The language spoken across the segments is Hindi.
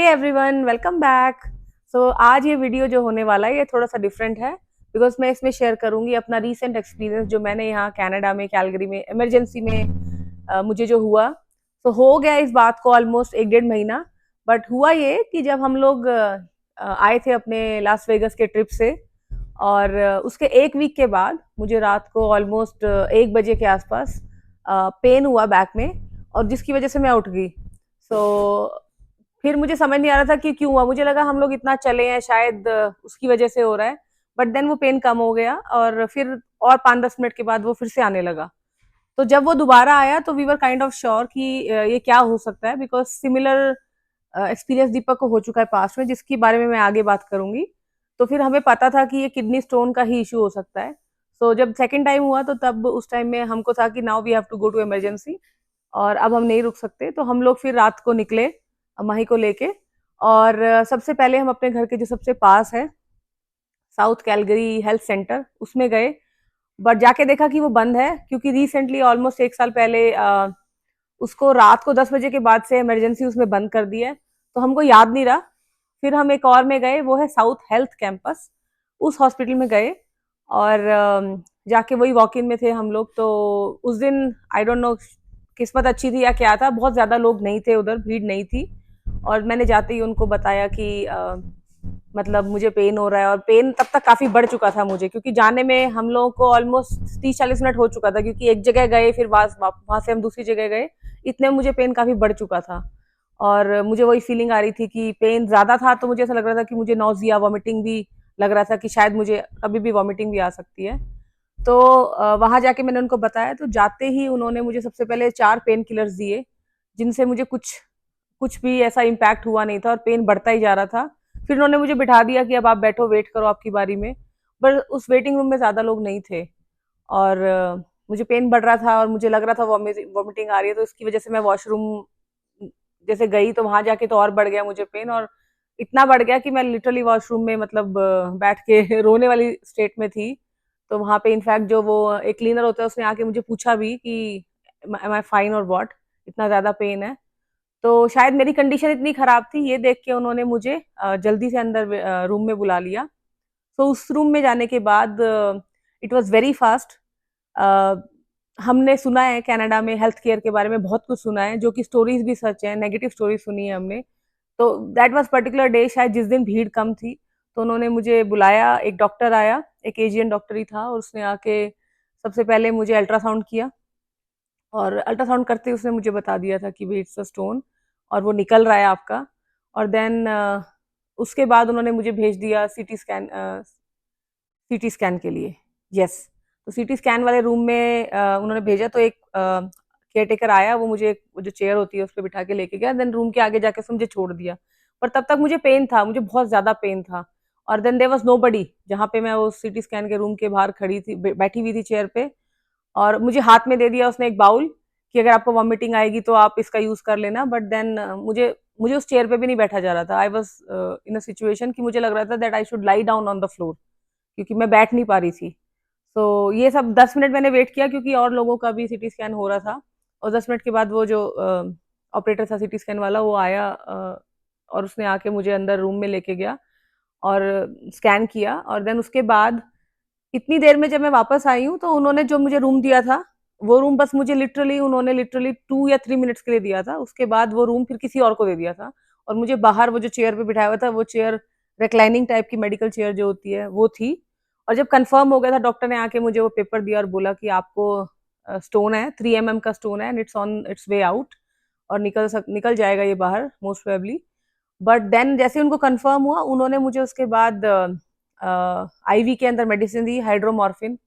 Everyone, welcome back. आज ये वीडियो जो होने वाला है ये थोड़ा सा डिफरेंट है बिकॉज मैं इसमें शेयर करूंगी अपना रीसेंट एक्सपीरियंस जो मैंने यहाँ कनाडा में कैलगरी में इमरजेंसी में मुझे जो हुआ। हो गया इस बात को ऑलमोस्ट एक डेढ़ महीना। बट हुआ ये कि जब हम लोग आए थे अपने लास वेगस के ट्रिप से और उसके एक वीक के बाद मुझे रात को ऑलमोस्ट 1 बजे के आसपास पेन हुआ बैक में और जिसकी वजह से मैं उठ गई। फिर मुझे समझ नहीं आ रहा था कि क्यों हुआ। मुझे लगा हम लोग इतना चले हैं शायद उसकी वजह से हो रहा है। बट देन वो पेन कम हो गया और फिर और 5-10 मिनट के बाद वो फिर से आने लगा। तो जब वो दोबारा आया तो we were kind of sure कि ये क्या हो सकता है बिकॉज सिमिलर एक्सपीरियंस दीपक को हो चुका है पास्ट में जिसके बारे में मैं आगे बात करूंगी। तो फिर हमें पता था कि ये किडनी स्टोन का ही इशू हो सकता है। जब सेकेंड टाइम हुआ तो तब उस टाइम में हमको था कि now we have to go to emergency और अब हम नहीं रुक सकते। तो हम लोग फिर रात को निकले माही को लेके और सबसे पहले हम अपने घर के जो सबसे पास है साउथ कैलगरी हेल्थ सेंटर उसमें गए। बट जाके देखा कि वो बंद है क्योंकि रिसेंटली ऑलमोस्ट 1 साल पहले उसको रात को 10 बजे के बाद से इमरजेंसी उसमें बंद कर दिया है। तो हमको याद नहीं रहा। फिर हम एक और में गए, वो है साउथ हेल्थ कैंपस। उस हॉस्पिटल में गए और जाके वही वॉक इन में थे हम लोग। तो उस दिन आई डोंट नो किस्मत अच्छी थी या क्या था, बहुत ज्यादा लोग नहीं थे उधर, भीड़ नहीं थी। और मैंने जाते ही उनको बताया कि मतलब मुझे पेन हो रहा है और पेन तब तक काफी बढ़ चुका था मुझे क्योंकि जाने में हम लोगों को ऑलमोस्ट 30-40 मिनट हो चुका था क्योंकि एक जगह गए फिर वहां से हम दूसरी जगह गए। इतने में मुझे पेन काफी बढ़ चुका था और मुझे वही फीलिंग आ रही थी कि पेन ज्यादा था। तो मुझे ऐसा लग रहा था कि मुझे नौजिया वॉमिटिंग भी लग रहा था कि शायद मुझे कभी भी वॉमिटिंग भी आ सकती है। तो वहां जाके मैंने उनको बताया तो जाते ही उन्होंने मुझे सबसे पहले 4 पेन किलर्स दिए जिनसे मुझे कुछ कुछ भी ऐसा इम्पैक्ट हुआ नहीं था और पेन बढ़ता ही जा रहा था। फिर उन्होंने मुझे बिठा दिया कि अब आप बैठो, वेट करो आपकी बारी में। पर उस वेटिंग रूम में ज्यादा लोग नहीं थे और मुझे पेन बढ़ रहा था और मुझे लग रहा था वॉमिटिंग आ रही है। तो इसकी वजह से मैं वॉशरूम जैसे गई तो वहां जाके तो और बढ़ गया मुझे पेन और इतना बढ़ गया कि मैं लिटरली वॉशरूम में मतलब बैठ के रोने वाली स्टेट में थी। तो वहां पे इनफैक्ट जो वो एक क्लीनर होता है उसने आके मुझे पूछा भी कि एम आई फाइन और व्हाट, इतना ज्यादा पेन है। तो शायद मेरी कंडीशन इतनी खराब थी ये देख के उन्होंने मुझे जल्दी से अंदर रूम में बुला लिया। तो उस रूम में जाने के बाद इट वाज वेरी फास्ट। हमने सुना है कनाडा में हेल्थ केयर के बारे में बहुत कुछ सुना है जो कि स्टोरीज भी सच है, नेगेटिव स्टोरी सुनी है हमने। तो दैट वाज पर्टिकुलर डे शायद जिस दिन भीड़ कम थी। तो उन्होंने मुझे बुलाया, एक डॉक्टर आया, एक एशियन डॉक्टर ही था और उसने आके सबसे पहले मुझे अल्ट्रासाउंड किया और अल्ट्रासाउंड करते ही उसने मुझे बता दिया था कि भाई इट्स अ स्टोन और वो निकल रहा है आपका। और देन उसके बाद उन्होंने मुझे भेज दिया सीटी स्कैन के लिए। यस। तो सीटी स्कैन वाले रूम में उन्होंने भेजा तो एक केयर टेकर आया, वो मुझे वो जो चेयर होती है उस पर बिठा के लेके गया। देन रूम के आगे जाके उसने मुझे छोड़ दिया। पर तब तक मुझे पेन था, मुझे बहुत ज्यादा पेन था। और देन देयर वाज नोबडी जहाँ पे मैं उस सीटी स्कैन के रूम के बाहर खड़ी थी, बैठी हुई थी चेयर पे। और मुझे हाथ में दे दिया उसने एक बाउल कि अगर आपको वॉमिटिंग आएगी तो आप इसका यूज कर लेना। बट देन मुझे मुझे उस चेयर पे भी नहीं बैठा जा रहा था। I was in a situation कि मुझे लग रहा था that I should lie down on the floor क्योंकि मैं बैठ नहीं पा रही थी। तो ये सब 10 मिनट मैंने वेट किया क्योंकि और लोगों का भी सीटी स्कैन हो रहा था। और 10 मिनट के बाद वो जो ऑपरेटर था सीटी स्कैन वाला वो आया और उसने आके मुझे अंदर रूम में लेके गया और स्कैन किया। और देन उसके बाद इतनी देर में जब मैं वापस आई हूँ तो उन्होंने जो मुझे रूम दिया था वो रूम बस मुझे लिटरली 2 या 3 मिनट्स के लिए दिया था। उसके बाद वो रूम फिर किसी और को दे दिया था और मुझे बाहर वो जो चेयर पे बिठाया हुआ था वो चेयर रिक्लाइनिंग टाइप की मेडिकल चेयर जो होती है वो थी। और जब कंफर्म हो गया था डॉक्टर ने आके मुझे वो पेपर दिया और बोला कि आपको स्टोन है, 3 mm का स्टोन है and it's on it's way out और निकल जाएगा ये बाहर मोस्ट प्रोबेबली। बट देन जैसे उनको कंफर्म हुआ उन्होंने मुझे उसके बाद आईवी के अंदर मेडिसिन दी, हाइड्रोमॉर्फिन।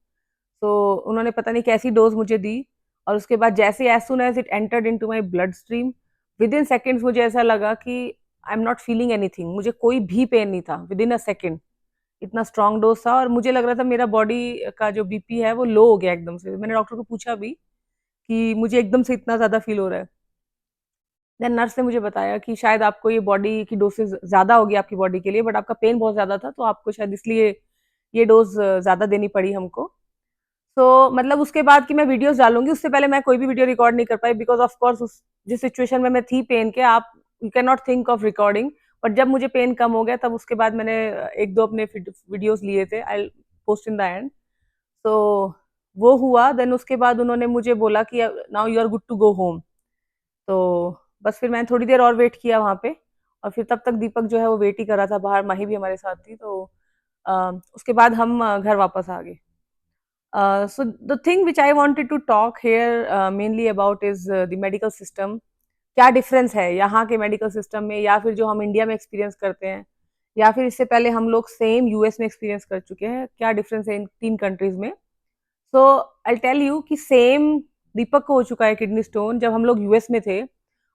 तो उन्होंने पता नहीं कैसी डोज मुझे दी और उसके बाद जैसे as soon as it entered into my blood stream within seconds मुझे ऐसा लगा कि I am not feeling anything, मुझे कोई भी पेन नहीं था विद इन अ सेकेंड। इतना स्ट्रांग डोज था और मुझे लग रहा था मेरा बॉडी का जो बीपी है वो लो हो गया एकदम से। मैंने डॉक्टर को पूछा भी कि मुझे एकदम से इतना ज्यादा फील हो रहा है। देन नर्स ने मुझे बताया कि शायद आपको ये बॉडी की डोसेज ज्यादा होगी आपकी बॉडी के लिए, बट आपका पेन बहुत ज्यादा था तो आपको शायद इसलिए ये डोज ज्यादा देनी पड़ी हमको। मतलब उसके बाद कि मैं वीडियोस डालूंगी उससे पहले मैं कोई भी वीडियो रिकॉर्ड नहीं कर पाई बिकॉज ऑफ कोर्स उस जिस सिचुएशन में मैं थी पेन के, आप you can not think of recording. But जब मुझे पेन कम हो गया तब उसके बाद मैंने एक दो अपने वीडियोस लिए थे, I post in the end. तो वो हुआ, देन उसके बाद उन्होंने मुझे बोला कि now you are good to go home. तो बस फिर मैंने थोड़ी देर और वेट किया वहाँ पे, और फिर तब तक दीपक जो है वो वेट ही कर रहा था बाहर, माही भी हमारे साथ थी। तो उसके बाद हम घर वापस आ गए। So the thing which I wanted to talk here mainly about is the medical system। क्या डिफरेंस है यहाँ के मेडिकल सिस्टम में, या फिर जो हम इंडिया में एक्सपीरियंस करते हैं, या फिर इससे पहले हम लोग सेम यूएस में एक्सपीरियंस कर चुके हैं, क्या डिफरेंस है इन 3 कंट्रीज में। सो आई टेल यू कि सेम दीपक को हो चुका है किडनी स्टोन जब हम लोग यूएस में थे,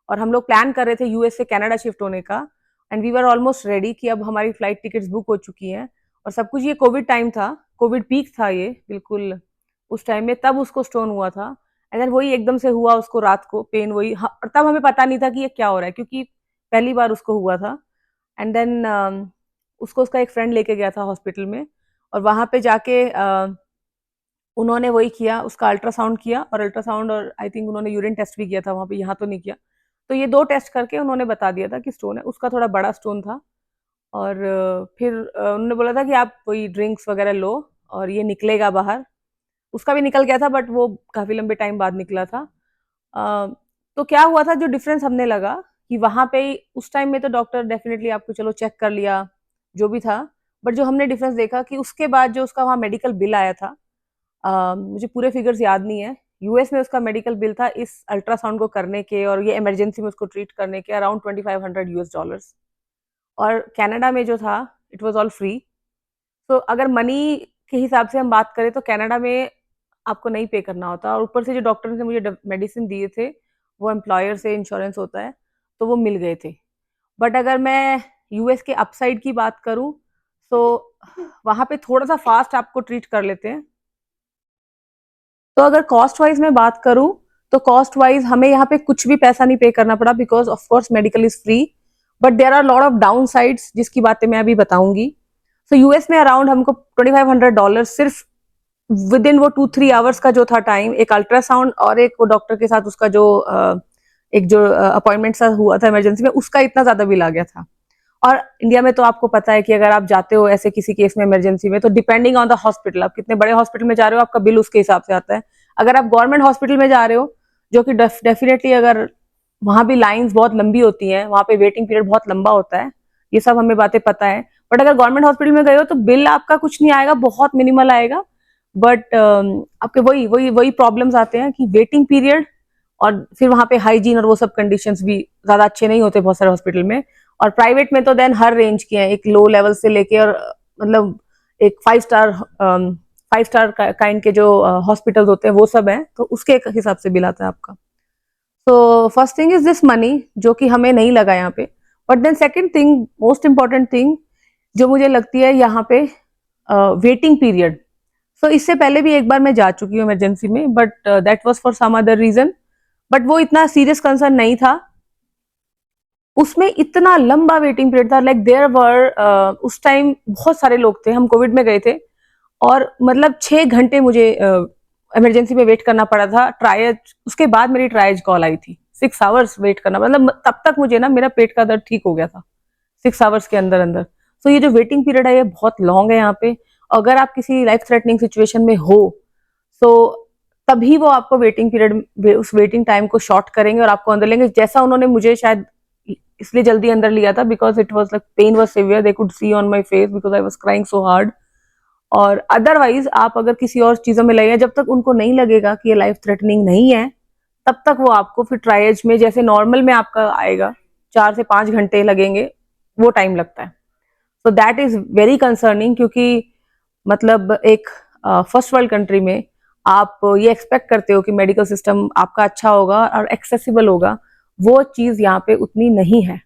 और हम लोग प्लान कर रहे थे यूएस से कनाडा शिफ्ट होने का, and we were almost ready कि अब हमारी फ्लाइट टिकट्स बुक हो चुकी हैं और सब कुछ। ये कोविड टाइम था, कोविड पीक था ये बिल्कुल उस टाइम में, तब उसको स्टोन हुआ था। एंड देन वही एकदम से हुआ उसको रात को पेन, वही और तब हमें पता नहीं था कि ये क्या हो रहा है, क्योंकि पहली बार उसको हुआ था। एंड देन उसको उसका एक फ्रेंड लेके गया था हॉस्पिटल में, और वहां पे जाके उन्होंने वही किया, उसका अल्ट्रासाउंड किया, और अल्ट्रासाउंड और आई थिंक उन्होंने यूरिन टेस्ट भी किया था वहां पे, यहाँ तो नहीं किया। तो ये 2 टेस्ट करके उन्होंने बता दिया था कि स्टोन है। उसका थोड़ा बड़ा स्टोन था, और फिर उन्होंने बोला था कि आप कोई ड्रिंक्स वगैरह लो और ये निकलेगा बाहर। उसका भी निकल गया था, बट वो काफी लंबे टाइम बाद निकला था। अ, तो क्या हुआ था, जो डिफरेंस हमने लगा कि वहां पे उस टाइम में तो डॉक्टर डेफिनेटली आपको चलो चेक कर लिया जो भी था, बट जो हमने डिफरेंस देखा कि उसके बाद जो उसका वहाँ मेडिकल बिल आया था, मुझे पूरे फिगर्स याद नहीं है, यूएस में उसका मेडिकल बिल था इस अल्ट्रासाउंड को करने के और ये इमरजेंसी में उसको ट्रीट करने के अराउंड $2500। और कनाडा में जो था इट वाज ऑल फ्री। तो अगर मनी के हिसाब से हम बात करें तो कनाडा में आपको नहीं पे करना होता, और ऊपर से जो डॉक्टर ने मुझे मेडिसिन दिए थे वो एम्प्लॉयर से इंश्योरेंस होता है, तो वो मिल गए थे। बट अगर मैं यूएस के अपसाइड की बात करूं तो वहां पे थोड़ा सा फास्ट आपको ट्रीट कर लेते हैं। तो अगर कॉस्ट वाइज मैं बात करूं तो कॉस्ट वाइज हमें यहाँ पे कुछ भी पैसा नहीं पे करना पड़ा, because of course medical is free, but there are lot of down sides जिसकी बातें मैं अभी बताऊंगी। सो यूएस में अराउंड हमको $2500 सिर्फ विद इन वो 2-3 आवर्स का जो था टाइम, एक अल्ट्रासाउंड और एक वो डॉक्टर के साथ उसका जो एक जो अपॉइंटमेंट सा हुआ था इमरजेंसी में, उसका इतना ज्यादा बिल आ गया था। और इंडिया में तो आपको पता है कि अगर आप जाते हो ऐसे किसी केस में इमरजेंसी में, तो डिपेंडिंग ऑन द हॉस्पिटल, आप कितने बड़े हॉस्पिटल में जा रहे हो आपका बिल उसके हिसाब से आता है। अगर आप गवर्नमेंट हॉस्पिटल में जा रहे हो, जो कि डेफिनेटली अगर वहां भी लाइंस बहुत लंबी होती हैं, वहां पे वेटिंग पीरियड बहुत लंबा होता है, ये सब हमें बातें पता है। बट अगर गवर्नमेंट हॉस्पिटल में गए हो तो बिल आपका कुछ नहीं आएगा, बहुत मिनिमल आएगा। बट आपके वही वही वही प्रॉब्लम्स आते हैं कि वेटिंग पीरियड, और फिर वहां पे हाइजीन और वो सब कंडीशंस भी ज्यादा अच्छे नहीं होते बहुत सारे हॉस्पिटल में। और प्राइवेट में तो देन हर रेंज के हैं, एक लो लेवल से लेके और मतलब एक 5 स्टार काइंड के जो हॉस्पिटल्स होते हैं वो सब हैं, तो उसके हिसाब से बिल आता है आपका। तो first thing is this money, जो कि हमें नहीं लगा यहाँ पे। But then second thing, most important thing जो मुझे लगती है यहाँ पे, वेटिंग पीरियड। सो इससे पहले भी एक बार मैं जा चुकी हूँ इमरजेंसी में, but that was for some other reason, but वो इतना सीरियस कंसर्न नहीं था। उसमें इतना लंबा वेटिंग पीरियड था, लाइक देयर वर उस टाइम बहुत सारे लोग थे, हम कोविड में गए थे, और मतलब 6 घंटे मुझे इमरजेंसी में वेट करना पड़ा था ट्रायज। उसके बाद मेरी ट्रायज कॉल आई थी, 6 आवर्स वेट करना, मतलब तब तक मुझे ना मेरा पेट का दर्द ठीक हो गया था 6 आवर्स के अंदर अंदर। तो ये जो वेटिंग पीरियड है ये बहुत लॉन्ग है यहाँ पे। अगर आप किसी लाइफ थ्रेटनिंग सिचुएशन में हो तो तभी वो आपको वेटिंग पीरियड, उस वेटिंग टाइम को शॉर्ट करेंगे और आपको अंदर लेंगे, जैसा उन्होंने मुझे शायद इसलिए जल्दी अंदर लिया था because it was like pain was severe, they could see on my face because I was crying so hard. और अदरवाइज आप अगर किसी और चीजों में लगे, जब तक उनको नहीं लगेगा कि ये लाइफ थ्रेटनिंग नहीं है, तब तक वो आपको फिर ट्रायज में जैसे नॉर्मल में आपका आएगा 4 से 5 घंटे लगेंगे, वो टाइम लगता है। तो दैट इज वेरी कंसर्निंग, क्योंकि मतलब एक फर्स्ट वर्ल्ड कंट्री में आप ये एक्सपेक्ट करते हो कि मेडिकल सिस्टम आपका अच्छा होगा और एक्सेसिबल होगा, वो चीज यहाँ पे उतनी नहीं है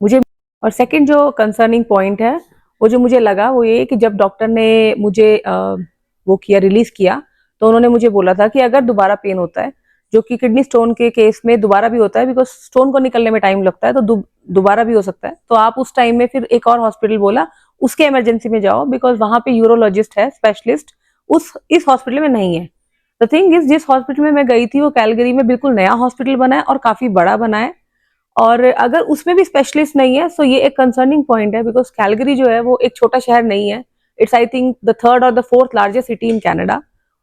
मुझे। और सेकंड जो कंसर्निंग पॉइंट है वो जो मुझे लगा वो ये कि जब डॉक्टर ने मुझे वो किया, रिलीज किया, तो उन्होंने मुझे बोला था कि अगर दोबारा पेन होता है, जो कि किडनी स्टोन के केस में दोबारा भी होता है बिकॉज स्टोन को निकलने में टाइम लगता है, तो दोबारा भी हो सकता है, तो आप उस टाइम में फिर एक और हॉस्पिटल बोला उसके इमरजेंसी में जाओ, बिकॉज वहां पे यूरोलॉजिस्ट है स्पेशलिस्ट, उस इस हॉस्पिटल में नहीं है। द थिंग इज जिस हॉस्पिटल में मैं गई थी वो कैलगरी में बिल्कुल नया हॉस्पिटल बना है और काफी बड़ा बना है, और अगर उसमें भी स्पेशलिस्ट नहीं है, तो ये एक कंसर्निंग पॉइंट है, बिकॉज कैलगरी जो है वो एक छोटा शहर नहीं है. It's I think the third और the fourth largest city in Canada.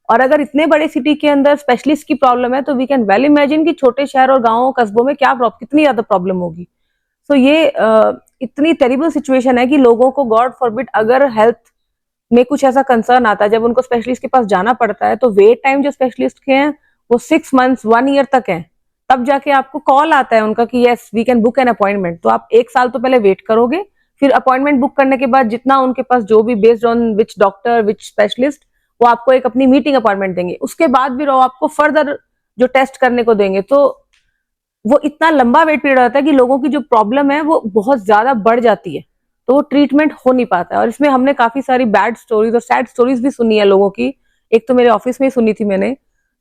और अगर इतने बड़े सिटी के अंदर स्पेशलिस्ट की प्रॉब्लम है, तो वी कैन वेल इमेजिन कि छोटे शहर और गाँव कस्बों में क्या कितनी ज्यादा प्रॉब्लम होगी. सो ये इतनी टेरिबल सिचुएशन है कि लोगों को, गॉड फॉरबिड, अगर हेल्थ में कुछ ऐसा कंसर्न आता है, जब उनको स्पेशलिस्ट के पास जाना पड़ता है, तो वेट टाइम जो स्पेशलिस्ट के हैं वो 6 months 1 year तक है. तब जाके आपको कॉल आता है उनका कि yes we can book an appointment. तो आप 1 साल तो पहले वेट करोगे, फिर अपॉइंटमेंट बुक करने के बाद जितना उनके पास जो भी based on which doctor which specialist, वो आपको एक अपनी मीटिंग अपॉइंटमेंट देंगे. उसके बाद भी वो आपको फर्दर जो टेस्ट करने को देंगे. तो वो इतना लंबा वेट पीरियड रहता है कि लोगों की जो प्रॉब्लम है वो बहुत ज्यादा बढ़ जाती है, तो वो ट्रीटमेंट हो नहीं पाता है. और इसमें हमने काफी सारी बैड स्टोरीज और सैड स्टोरीज भी सुनी है लोगों की. एक तो मेरे ऑफिस में ही सुनी थी मैंने,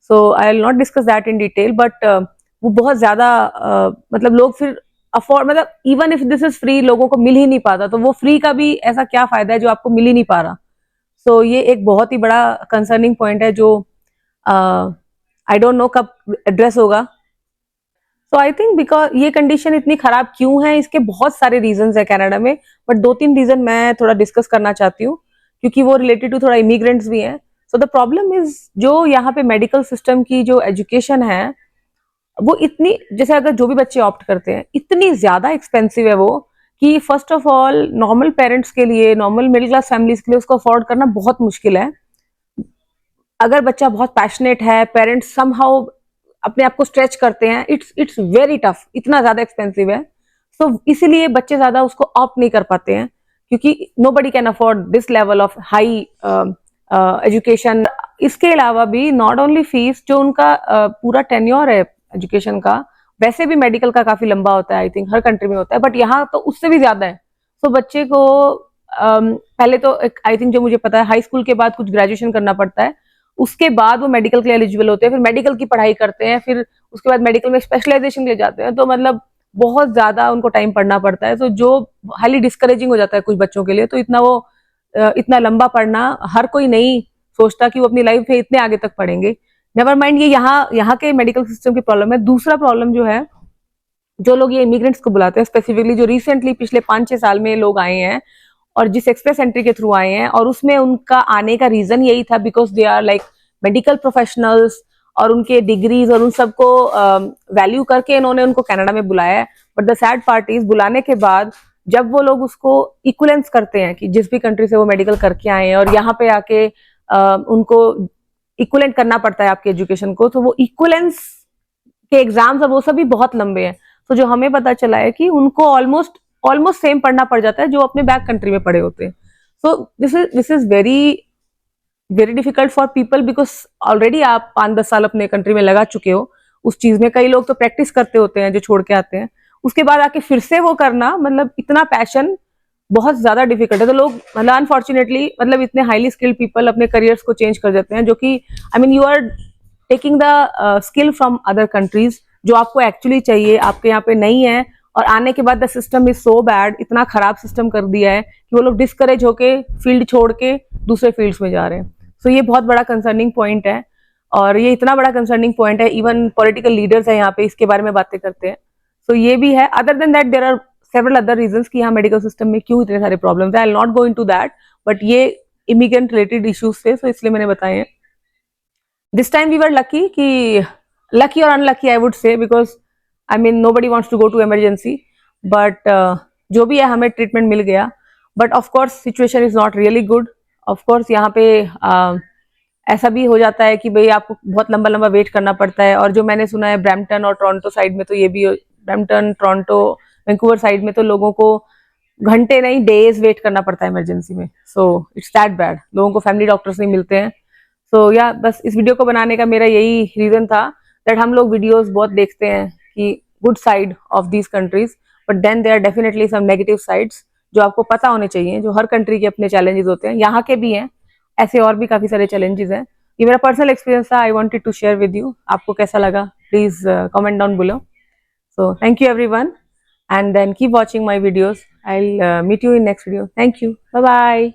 so I will not discuss that in detail, but वो बहुत ज्यादा मतलब लोग फिर अफोर्ड, मतलब even if this is free, लोगों को मिल ही नहीं पाता, तो वो फ्री का भी ऐसा क्या फायदा है जो आपको मिल ही नहीं पा रहा. सो ये एक बहुत ही बड़ा कंसर्निंग पॉइंट है जो आई डोंट नो कब एड्रेस होगा. सो आई थिंक बिकॉज ये कंडीशन इतनी खराब क्यों है, इसके बहुत सारे रीजंस है कनाडा में, बट 2-3 रीजन मैं थोड़ा डिस्कस करना चाहती हूँ, क्योंकि वो रिलेटेड टू थोड़ा इमिग्रेंट्स भी हैं. सो द प्रॉब्लम इज, जो यहाँ पे मेडिकल सिस्टम की जो एजुकेशन है वो इतनी, जैसे अगर जो भी बच्चे ऑप्ट करते हैं, इतनी ज्यादा एक्सपेंसिव है वो, कि first of all normal parents के लिए, नॉर्मल मिडिल क्लास फैमिलीज के लिए उसको अफोर्ड करना बहुत मुश्किल है. अगर बच्चा बहुत पैशनेट है, पेरेंट्स समहाउ अपने आप को स्ट्रेच करते हैं, इट्स वेरी टफ, इतना ज्यादा एक्सपेंसिव है. सो इसीलिए बच्चे ज्यादा उसको ऑप्ट नहीं कर पाते हैं, क्योंकि nobody can afford this level of high education. इसके अलावा भी नॉट ओनली फीस, जो उनका पूरा टेन्योर है एजुकेशन का, वैसे भी मेडिकल का काफी लंबा होता है, आई थिंक हर कंट्री में होता है, बट यहाँ तो उससे भी ज्यादा है. सो बच्चे को पहले तो आई थिंक, जो मुझे पता है, हाई स्कूल के बाद कुछ ग्रेजुएशन करना पड़ता है, उसके बाद वो मेडिकल के लिए एलिजिबल होते हैं, फिर मेडिकल की पढ़ाई करते हैं, फिर उसके बाद मेडिकल में स्पेशलाइजेशन ले जाते हैं. तो मतलब बहुत ज्यादा उनको टाइम पढ़ना पड़ता है, तो जो हाईली डिस्करेजिंग हो जाता है कुछ बच्चों के लिए. तो इतना लंबा पढ़ना हर कोई नहीं सोचता कि वो अपनी लाइफ में इतने आगे तक पढ़ेंगे. नेवर माइंड, ये यहाँ के मेडिकल सिस्टम की प्रॉब्लम है. दूसरा प्रॉब्लम जो है, जो लोग ये इमिग्रेंट्स को बुलाते हैं, स्पेसिफिकली जो रिसेंटली पिछले 5-6 साल में लोग आए हैं और जिस एक्सप्रेस एंट्री के थ्रू आए हैं, और उसमें उनका आने का रीजन यही था because they are like medical professionals, और उनके डिग्रीज और उन सबको वैल्यू करके इन्होंने उनको कनाडा में बुलाया है. But the sad part is, बुलाने के बाद जब वो लोग उसको इक्वलेंस करते हैं कि जिस भी कंट्री से वो मेडिकल करके आए हैं, और यहाँ पे आके उनको इक्वलेंट करना पड़ता है आपके एजुकेशन को, तो वो इक्वलेंस के एग्जाम्स अब वो सभी बहुत लंबे हैं. तो जो हमें पता चला है कि उनको ऑलमोस्ट सेम पढ़ना पड़ जाता है जो अपने बैक कंट्री में पढ़े होते हैं. So this is very very difficult for people, because already आप 5-10 साल अपने कंट्री में लगा चुके हो उस चीज में. कई लोग तो प्रैक्टिस करते होते हैं जो छोड़ के आते हैं, उसके बाद आके फिर से वो करना, मतलब इतना पैशन बहुत ज्यादा डिफिकल्ट है. तो लोग, मतलब अनफॉर्चुनेटली, मतलब इतने हाईली स्किल्ड पीपल अपने करियर्स को चेंज कर देते हैं, जो कि I mean you are taking the skill from other countries, जो आपको एक्चुअली चाहिए, आपके यहाँ पे नहीं है. और आने के बाद the system is so bad, इतना खराब सिस्टम कर दिया है कि वो लोग डिस्करेज होके फील्ड छोड़ के दूसरे फील्ड्स में जा रहे हैं. सो ये बहुत बड़ा कंसर्निंग पॉइंट है, और ये इतना बड़ा कंसर्निंग पॉइंट है, इवन पॉलिटिकल लीडर्स है यहाँ पे इसके बारे में बातें करते हैं. सो ये भी है. Other than that there are several other reasons कि यहाँ मेडिकल सिस्टम में क्यों इतने सारे प्रॉब्लम्स है. आई will not go into that, but ये इमिग्रेंट रिलेटेड इश्यूज थे, सो इसलिए मैंने बताए हैं. This time we were lucky, कि lucky or unlucky I would say, because I mean nobody wants to go to emergency, but जो भी है हमें ट्रीटमेंट मिल गया. But of course situation is not really good. Of course यहाँ पे ऐसा भी हो जाता है कि भाई आपको बहुत लंबा लंबा वेट करना पड़ता है. और जो मैंने सुना है ब्रैम्पटन और टोरंटो साइड में, तो ये भी, ब्रैम्पटन, टोरंटो, वैंकूवर साइड में तो लोगों को घंटे नहीं डेज वेट करना पड़ता है इमरजेंसी में. सो इट्स दैट बैड, लोगों को फैमिली डॉक्टर्स नहीं मिलते हैं. सो या बस इस वीडियो को बनाने का मेरा यही रीजन था, दैट हम लोग वीडियोस बहुत देखते हैं कि good side of these countries, but then there are definitely some negative sides जो आपको पता होने चाहिए. जो हर कंट्री के अपने चैलेंजेस होते हैं, यहाँ के भी हैं, ऐसे और भी काफी सारे चैलेंजेस हैं. ये मेरा पर्सनल एक्सपीरियंस था, I wanted to share with you. आपको कैसा लगा please comment down below. So thank you everyone, and then keep watching my videos. I'll meet you in next video. Thank you. Bye bye.